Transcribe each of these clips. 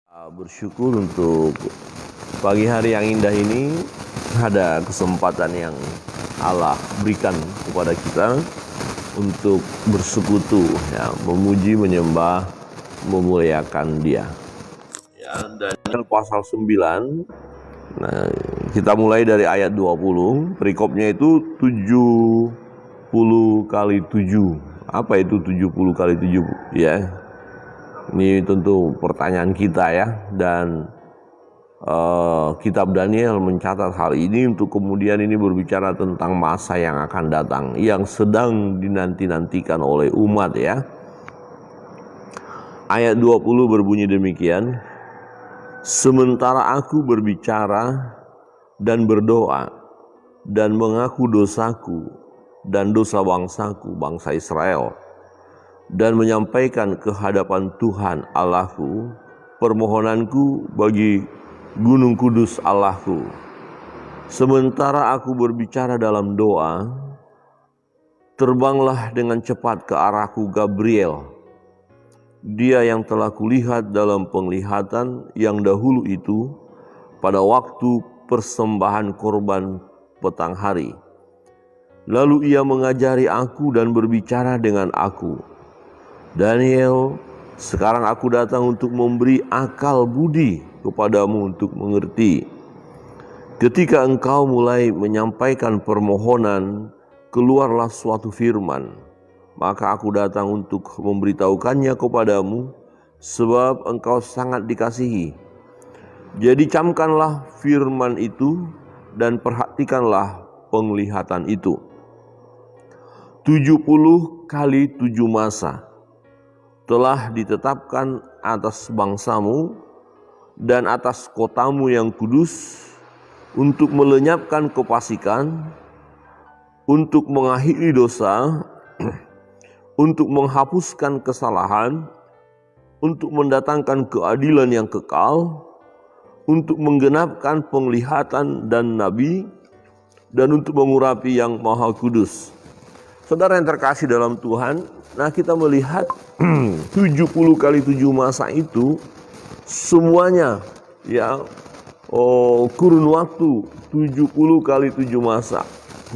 Bersyukur untuk pagi hari yang indah ini, ada kesempatan yang Allah berikan kepada kita untuk bersekutu, ya, memuji, menyembah, memuliakan Dia. Ya, dan pasal 9, nah, kita mulai dari ayat 20, perikopnya itu 70 kali 7. Apa itu 70 kali 7? Ya, ini tentu pertanyaan kita ya, dan kitab Daniel mencatat hal ini untuk kemudian ini berbicara tentang masa yang akan datang, yang sedang dinanti-nantikan oleh umat ya. Ayat 20 berbunyi demikian, sementara aku berbicara dan berdoa dan mengaku dosaku dan dosa bangsaku, bangsa Israel, dan menyampaikan ke hadapan Tuhan Allahku permohonanku bagi Gunung Kudus Allahku. Sementara aku berbicara dalam doa, terbanglah dengan cepat ke arahku Gabriel, dia yang telah kulihat dalam penglihatan yang dahulu itu pada waktu persembahan korban petang hari. Lalu ia mengajari aku dan berbicara dengan aku, Daniel, sekarang aku datang untuk memberi akal budi kepadamu untuk mengerti. Ketika engkau mulai menyampaikan permohonan, keluarlah suatu firman, maka aku datang untuk memberitahukannya kepadamu, sebab engkau sangat dikasihi. Jadi camkanlah firman itu dan perhatikanlah penglihatan itu. 70 kali 7 masa telah ditetapkan atas bangsamu dan atas kotamu yang kudus, untuk melenyapkan kefasikan, untuk mengakhiri dosa, untuk menghapuskan kesalahan, untuk mendatangkan keadilan yang kekal, untuk menggenapkan penglihatan dan nabi, dan untuk mengurapi yang maha kudus. Saudara yang terkasih dalam Tuhan, nah kita melihat 70 kali 7 masa itu semuanya ya, kurun waktu 70 kali 7 masa.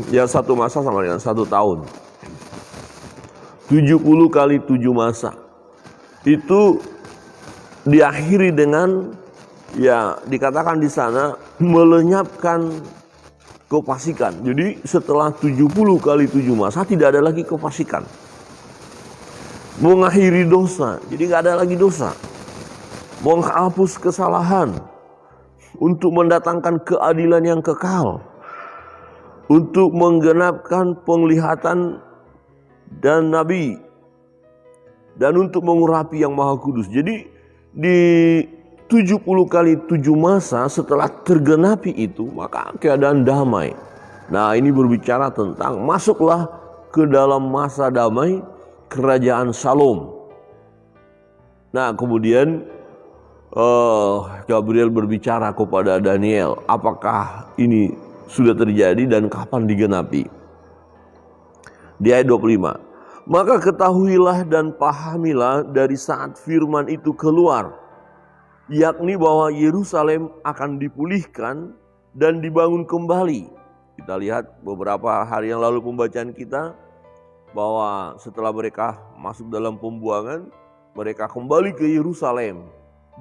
Ya, satu masa sama dengan 1 tahun. 70 kali 7 masa itu diakhiri dengan, ya, dikatakan di sana melenyapkan kefasikan. Jadi setelah 70 kali 7 masa tidak ada lagi kefasikan. Mengakhiri dosa, jadi gak ada lagi dosa. Menghapus kesalahan, untuk mendatangkan keadilan yang kekal, untuk menggenapkan penglihatan dan nabi, dan untuk mengurapi yang maha kudus. Jadi di 70 kali 7 masa setelah tergenapi itu, maka keadaan damai. Nah, ini berbicara tentang masuklah ke dalam masa damai kerajaan Shalom. Nah, kemudian Gabriel berbicara kepada Daniel, apakah ini sudah terjadi dan kapan digenapi. Di ayat 25, maka ketahuilah dan pahamilah dari saat firman itu keluar, yakni bahwa Yerusalem akan dipulihkan dan dibangun kembali. Kita lihat beberapa hari yang lalu pembacaan kita, bahwa setelah mereka masuk dalam pembuangan, mereka kembali ke Yerusalem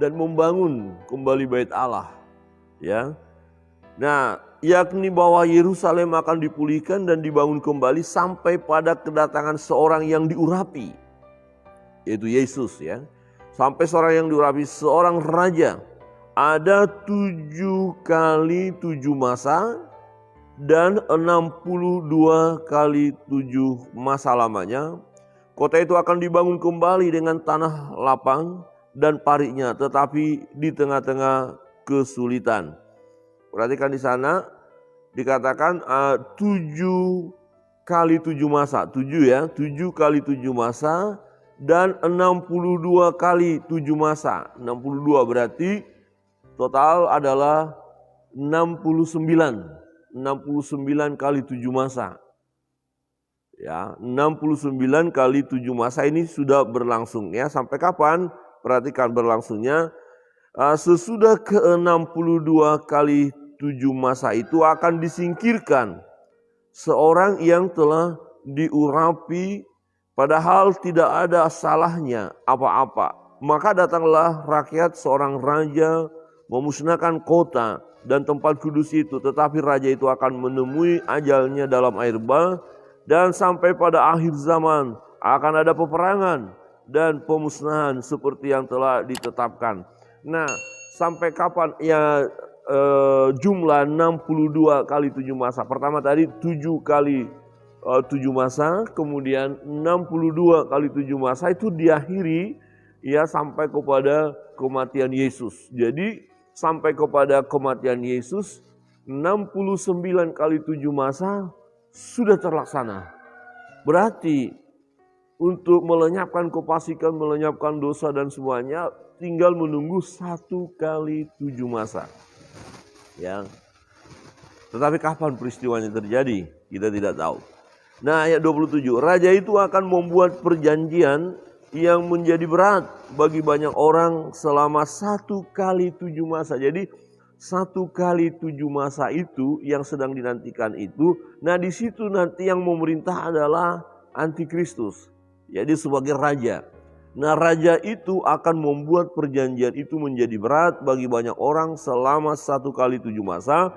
dan membangun kembali bait Allah. Ya, nah, yakni bahwa Yerusalem akan dipulihkan dan dibangun kembali sampai pada kedatangan seorang yang diurapi, yaitu Yesus ya. Sampai seorang yang diurapi, seorang raja. Ada 7 kali 7 masa dan 62 kali 7 masa lamanya. Kota itu akan dibangun kembali dengan tanah lapang dan paritnya, tetapi di tengah-tengah kesulitan. Perhatikan di sana dikatakan 7 kali 7 masa, 7 ya, 7 kali 7 masa dan 62 kali 7 masa. 62 berarti total adalah 69. 69 kali 7 masa. Ya, 69 kali 7 masa ini sudah berlangsung ya. Sampai kapan? Perhatikan berlangsungnya Sesudah ke-62 kali 7 masa itu akan disingkirkan seorang yang telah diurapi padahal tidak ada salahnya apa-apa. Maka datanglah rakyat seorang raja memusnahkan kota dan tempat kudus itu. Tetapi raja itu akan menemui ajalnya dalam air bah. Dan sampai pada akhir zaman akan ada peperangan dan pemusnahan seperti yang telah ditetapkan. Nah, sampai kapan ya jumlah 62 kali 7 masa. Pertama tadi 7 kali 7 masa, kemudian 62 kali 7 masa itu diakhiri ya sampai kepada kematian Yesus. Jadi sampai kepada kematian Yesus 69 kali 7 masa sudah terlaksana. Berarti untuk melenyapkan kefasikan, melenyapkan dosa dan semuanya tinggal menunggu 1 kali 7 masa. Ya. Tetapi kapan peristiwanya terjadi? Kita tidak tahu. Nah, ayat 27, raja itu akan membuat perjanjian yang menjadi berat bagi banyak orang selama 1 kali 7 masa. Jadi 1 kali 7 masa itu yang sedang dinantikan itu. Nah, di situ nanti yang memerintah adalah Antikristus. Jadi sebagai raja. Nah, raja itu akan membuat perjanjian itu menjadi berat bagi banyak orang selama 1 kali 7 masa.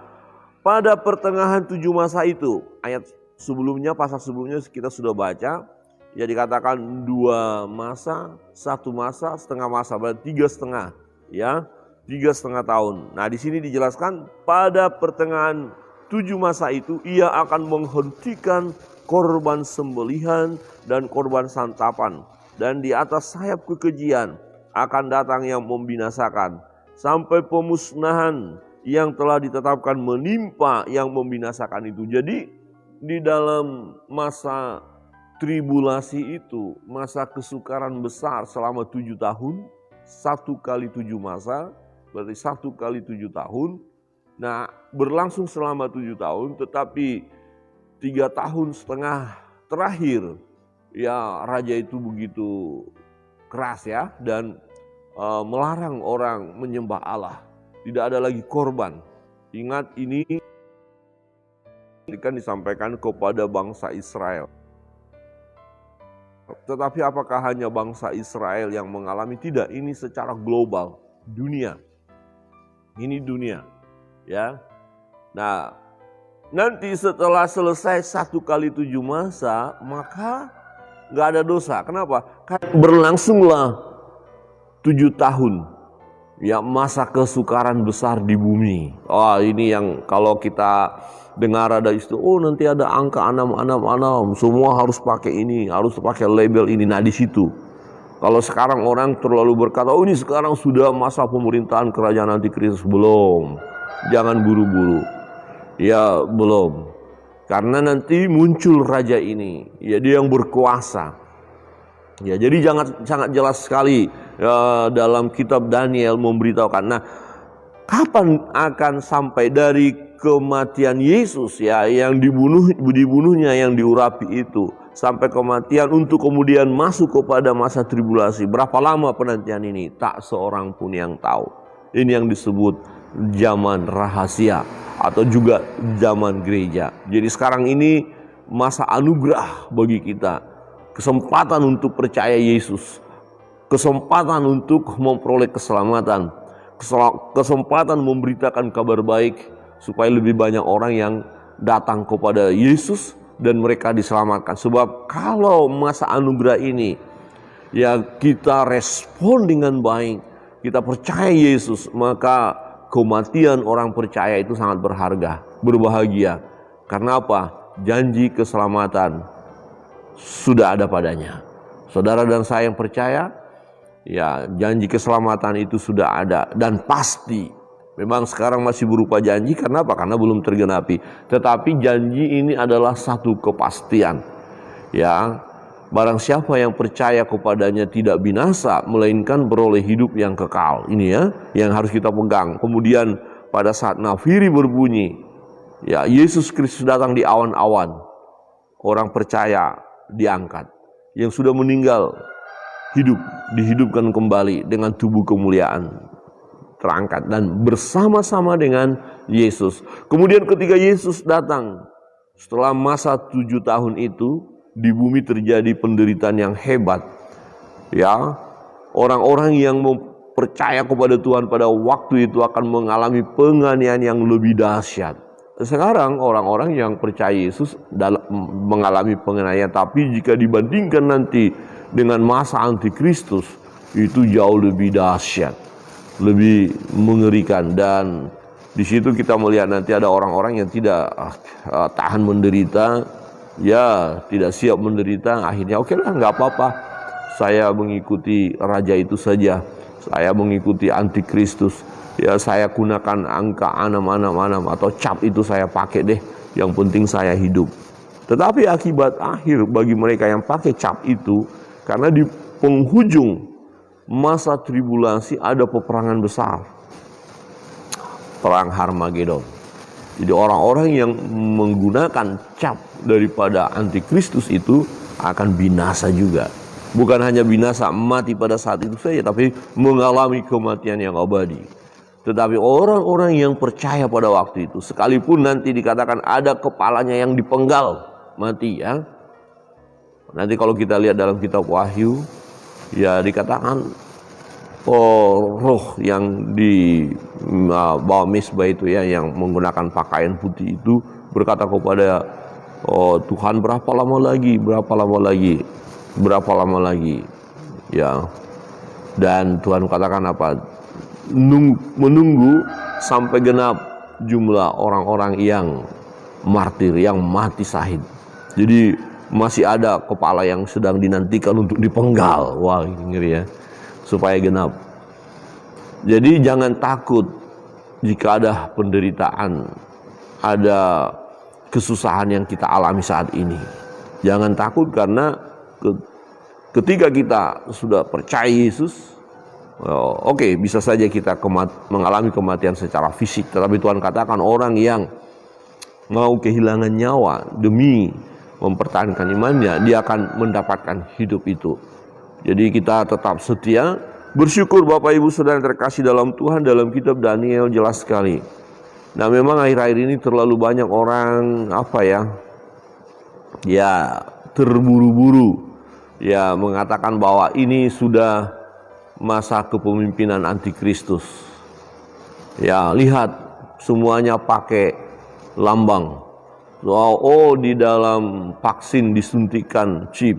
Pada pertengahan 7 masa itu, ayat sebelumnya, pasal sebelumnya kita sudah baca, ya dikatakan 2 masa, 1 masa, setengah masa, berarti 3,5, ya, 3,5 tahun. Nah, di sini dijelaskan pada pertengahan 7 masa itu ia akan menghentikan korban sembelihan dan korban santapan. Dan di atas sayap kekejian akan datang yang membinasakan. Sampai pemusnahan yang telah ditetapkan menimpa yang membinasakan itu. Jadi di dalam masa tribulasi itu, masa kesukaran besar selama 7 tahun, 1 kali 7 masa, berarti 1 kali 7 tahun. Nah, berlangsung selama 7 tahun, tetapi 3,5 tahun terakhir, ya raja itu begitu keras ya, dan melarang orang menyembah Allah. Tidak ada lagi korban. Ingat, ini kan disampaikan kepada bangsa Israel. Tetapi apakah hanya bangsa Israel yang mengalami? Tidak, ini secara global, dunia. Ini dunia, ya. Nah, nanti setelah selesai 1 kali 7 masa, maka nggak ada dosa. Kenapa? Karena berlangsunglah 7 tahun. Ya, masa kesukaran besar di bumi. Oh, ini yang kalau kita dengar ada istilah, oh nanti ada angka 666, semua harus pakai ini, harus pakai label ini. Nah, di situ. Kalau sekarang orang terlalu berkata, oh ini sekarang sudah masa pemerintahan kerajaan Antikristus. Belum. Jangan buru-buru. Ya, belum. Karena nanti muncul raja ini. Ya, dia yang berkuasa. Ya, jadi sangat jelas sekali ya, dalam kitab Daniel memberitahukan. Nah, kapan akan sampai dari kematian Yesus ya yang dibunuhnya, yang diurapi itu sampai kematian untuk kemudian masuk kepada masa tribulasi. Berapa lama penantian ini? Tak seorang pun yang tahu. Ini yang disebut zaman rahasia atau juga zaman gereja. Jadi sekarang ini masa anugerah bagi kita. Kesempatan untuk percaya Yesus, kesempatan untuk memperoleh keselamatan, kesempatan memberitakan kabar baik supaya lebih banyak orang yang datang kepada Yesus dan mereka diselamatkan. Sebab kalau masa anugerah ini ya kita respon dengan baik, kita percaya Yesus, maka kematian orang percaya itu sangat berharga, berbahagia. Karena apa? Janji keselamatan sudah ada padanya. Saudara dan saya yang percaya, ya janji keselamatan itu sudah ada dan pasti. Memang sekarang masih berupa janji, karena apa? Karena belum tergenapi. Tetapi janji ini adalah satu kepastian. Ya, barang siapa yang percaya kepadanya tidak binasa, melainkan beroleh hidup yang kekal. Ini ya, yang harus kita pegang. Kemudian pada saat nafiri berbunyi, ya Yesus Kristus datang di awan-awan. Orang percaya diangkat, yang sudah meninggal hidup, dihidupkan kembali dengan tubuh kemuliaan. terangkat dan bersama-sama dengan Yesus. Kemudian ketika Yesus datang, setelah masa 7 tahun itu, di bumi terjadi penderitaan yang hebat. Ya, orang-orang yang percaya kepada Tuhan pada waktu itu akan mengalami penganiayaan yang lebih dahsyat. Sekarang orang-orang yang percaya Yesus mengalami penganiayaan, tapi jika dibandingkan nanti dengan masa antikristus, itu jauh lebih dahsyat, lebih mengerikan. Dan di situ kita melihat nanti ada orang-orang yang tidak tahan menderita, ya tidak siap menderita, akhirnya oke lah, nggak apa-apa, saya mengikuti raja itu saja, saya mengikuti antikristus, ya saya gunakan angka 666 atau cap itu saya pakai deh, yang penting saya hidup. Tetapi akibat akhir bagi mereka yang pakai cap itu, karena di penghujung masa tribulasi ada peperangan besar, perang Harmagedon. Jadi orang-orang yang menggunakan cap daripada antikristus itu akan binasa juga. Bukan hanya binasa mati pada saat itu saja, tapi mengalami kematian yang abadi. Tetapi orang-orang yang percaya pada waktu itu, sekalipun nanti dikatakan ada kepalanya yang dipenggal mati, ya. Nanti kalau kita lihat dalam kitab Wahyu, ya dikatakan roh yang di bawah misbah itu, ya, yang menggunakan pakaian putih itu berkata kepada Tuhan, berapa lama lagi, ya. Dan Tuhan katakan apa? Menunggu sampai genap jumlah orang-orang yang martir, yang mati syahid. Jadi masih ada kepala yang sedang dinantikan untuk dipenggal. Wah, ini ngeri, ya, supaya genap. Jadi jangan takut jika ada penderitaan, ada kesusahan yang kita alami saat ini. Jangan takut, karena ketika kita sudah percaya Yesus, oke, bisa saja kita mengalami kematian secara fisik. Tetapi Tuhan katakan orang yang mau kehilangan nyawa demi mempertahankan imannya, dia akan mendapatkan hidup itu. Jadi kita tetap setia. Bersyukur Bapak Ibu Saudara yang terkasih dalam Tuhan, dalam kitab Daniel jelas sekali. Nah, memang akhir-akhir ini terlalu banyak orang terburu-buru, ya, mengatakan bahwa ini sudah masa kepemimpinan antikristus. Ya, lihat semuanya pakai lambang. Di dalam vaksin disuntikan chip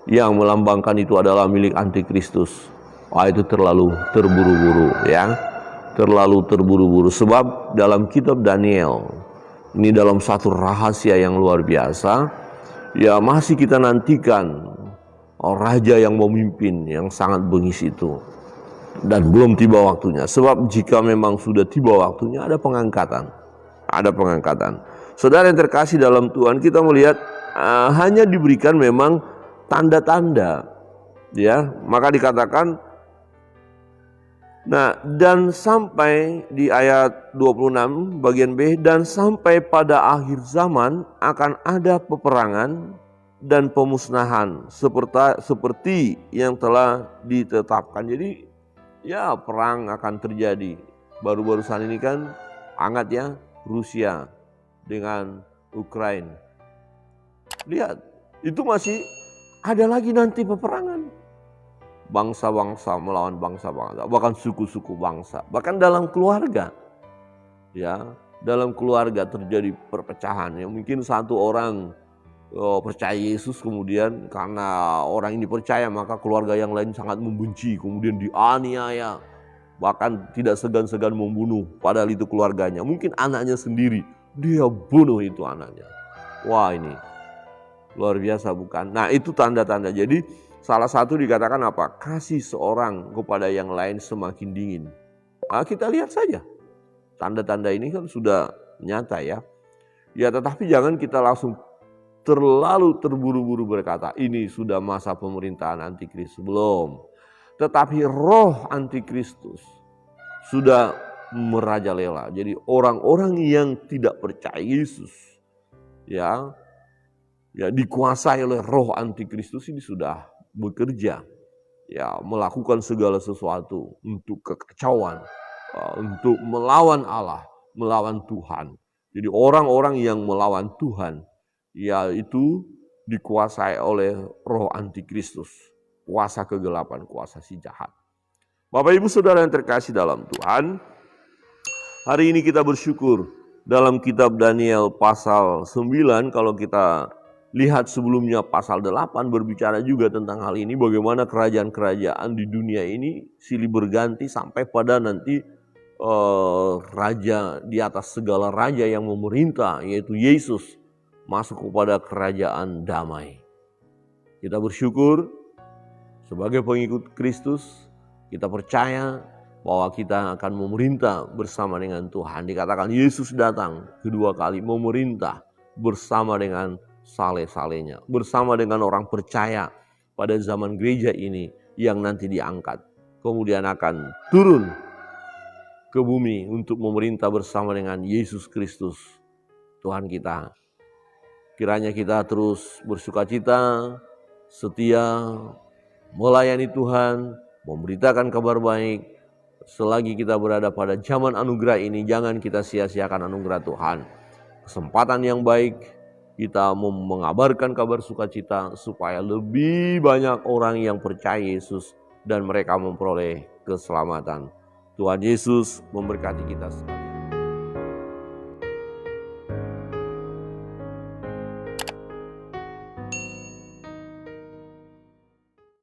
yang melambangkan itu adalah milik antikristus. Itu terlalu terburu-buru, ya. Terlalu terburu-buru, sebab dalam kitab Daniel ini dalam satu rahasia yang luar biasa, ya, masih kita nantikan raja yang memimpin yang sangat bengis itu, dan belum tiba waktunya. Sebab jika memang sudah tiba waktunya, ada pengangkatan. Saudara yang terkasih dalam Tuhan, kita melihat hanya diberikan memang tanda-tanda, ya. Maka dikatakan, nah, dan sampai di ayat 26 bagian B, dan sampai pada akhir zaman akan ada peperangan dan pemusnahan seperti yang telah ditetapkan. Jadi, ya, perang akan terjadi. Baru-barusan ini kan hangat, ya, Rusia dengan Ukraina. Lihat, itu masih ada lagi nanti peperangan. Bangsa-bangsa melawan bangsa-bangsa, bahkan suku-suku bangsa, bahkan dalam keluarga, ya, dalam keluarga terjadi perpecahan. Ya, mungkin satu orang percaya Yesus, kemudian karena orang ini percaya, maka keluarga yang lain sangat membenci, kemudian dianiaya, bahkan tidak segan-segan membunuh, padahal itu keluarganya. Mungkin anaknya sendiri, dia bunuh itu anaknya. Wah, ini luar biasa, bukan? Nah, itu tanda-tanda. Jadi salah satu dikatakan apa? Kasih seorang kepada yang lain semakin dingin. Kita lihat saja. Tanda-tanda ini kan sudah nyata, ya. Ya, tetapi jangan kita langsung terlalu terburu-buru berkata, ini sudah masa pemerintahan antikristus. Belum. Tetapi roh antikristus sudah merajalela. Jadi orang-orang yang tidak percaya Yesus, ya dikuasai oleh roh antikristus ini sudah bekerja, ya, melakukan segala sesuatu untuk kekacauan, untuk melawan Allah, melawan Tuhan. Jadi orang-orang yang melawan Tuhan, yaitu dikuasai oleh roh antikristus, kuasa kegelapan, kuasa si jahat. Bapak Ibu Saudara yang terkasih dalam Tuhan, hari ini kita bersyukur dalam kitab Daniel pasal 9, kalau kita lihat sebelumnya pasal 8 berbicara juga tentang hal ini, bagaimana kerajaan-kerajaan di dunia ini silih berganti sampai pada nanti raja di atas segala raja yang memerintah, yaitu Yesus, masuk kepada kerajaan damai. Kita bersyukur sebagai pengikut Kristus, kita percaya bahwa kita akan memerintah bersama dengan Tuhan. Dikatakan Yesus datang kedua kali memerintah bersama dengan saleh-salehnya, bersama dengan orang percaya pada zaman gereja ini yang nanti diangkat, kemudian akan turun ke bumi untuk memerintah bersama dengan Yesus Kristus Tuhan kita. Kiranya kita terus bersukacita, setia, melayani Tuhan, memberitakan kabar baik. Selagi kita berada pada zaman anugerah ini, jangan kita sia-siakan anugerah Tuhan. Kesempatan yang baik, kita mengabarkan kabar sukacita supaya lebih banyak orang yang percaya Yesus dan mereka memperoleh keselamatan. Tuhan Yesus memberkati kita semua.